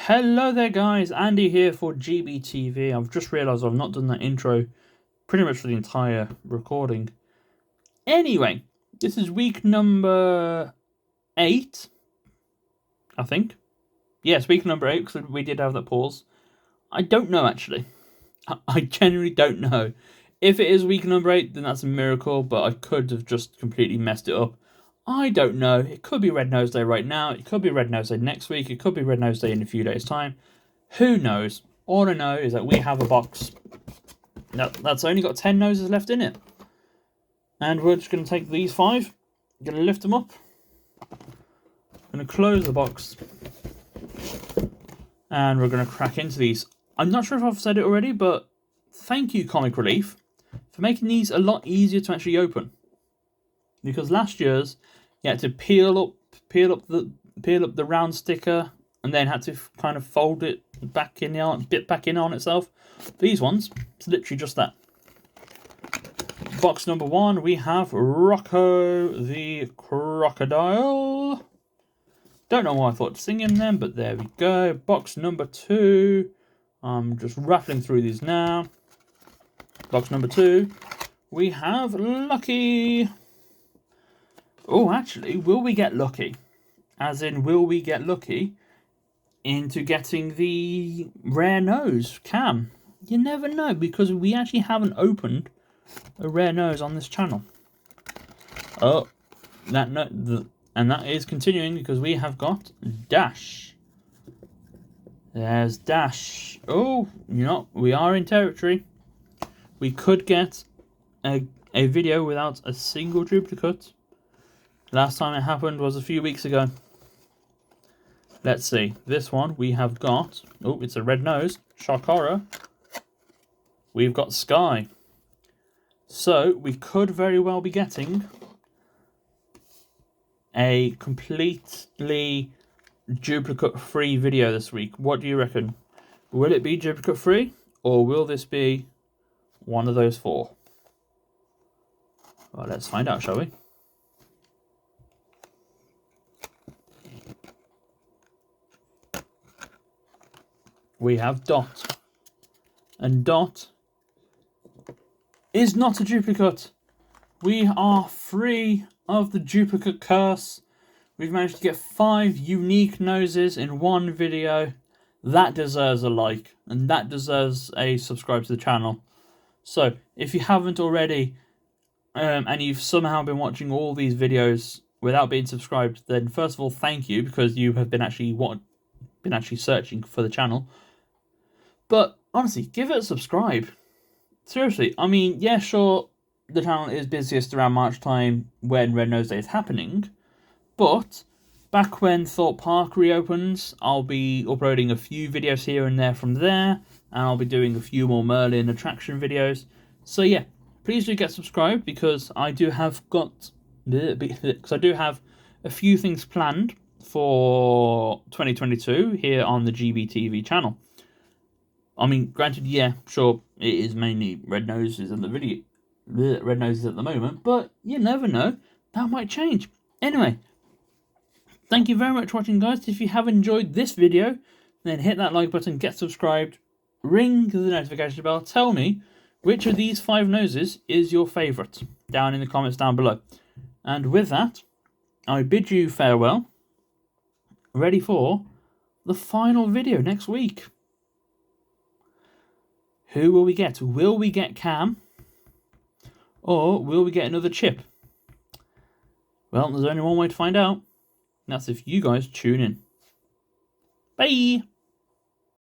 Hello there guys, Andy here for GBTV. I've just realised I've not done that intro pretty much for the entire recording. Anyway, this is week number 8, I think. Yes, week number 8, because we did have that pause. I don't know actually. I genuinely don't know. If it is week number 8, then that's a miracle, but I could have just completely messed it up. I don't know. It could be Red Nose Day right now. It could be Red Nose Day next week. It could be Red Nose Day in a few days' time. Who knows? All I know is that we have a box that's only got 10 noses left in it. And we're just going to take these 5. Going to lift them up. Going to close the box. And we're going to crack into these. I'm not sure if I've said it already, but thank you, Comic Relief, for making these a lot easier to actually open. Because last year's, you had to peel up the round sticker, and then had to kind of fold it back in on itself. These ones, it's literally just that. Box number 1, we have Rocco the Crocodile. Don't know why I thought to sing him then, but there we go. Box number 2. I'm just rattling through these now. Box number 2, we have Lucky. Oh, actually, will we get lucky? As in, will we get lucky into getting the rare nose cam? You never know, because we actually haven't opened a rare nose on this channel. Oh, and that is continuing because we have got Dash. There's Dash. Oh, you know, we are in territory. We could get a video without a single duplicate. Last time it happened was a few weeks ago. Let's see. This one we have got. Oh, it's a red nose. Shock horror. We've got Sky. So we could very well be getting a completely duplicate-free video this week. What do you reckon? Will it be duplicate-free, or will this be one of those 4? Well, let's find out, shall we? We have Dot. And Dot is not a duplicate. We are free of the duplicate curse. We've managed to get 5 unique noses in one video. That deserves a like, and that deserves a subscribe to the channel. So, if you haven't already, and you've somehow been watching all these videos without being subscribed, then first of all, thank you, because you have been actually searching for the channel. But honestly, give it a subscribe. Seriously, I mean, yeah, sure, the channel is busiest around March time when Red Nose Day is happening, but back when Thorpe Park reopens, I'll be uploading a few videos here and there from there, and I'll be doing a few more Merlin attraction videos. So yeah, please do get subscribed, because I do have a few things planned for 2022 here on the GBTV channel. I mean, granted, yeah, sure, it is mainly red noses at the moment, but you never know, that might change. Anyway, thank you very much for watching, guys. If you have enjoyed this video, then hit that like button, get subscribed, ring the notification bell, tell me which of these 5 noses is your favourite down in the comments down below. And with that, I bid you farewell, ready for the final video next week. Who will we get? Will we get Cam? Or will we get another chip? Well, there's only one way to find out. And that's if you guys tune in. Bye!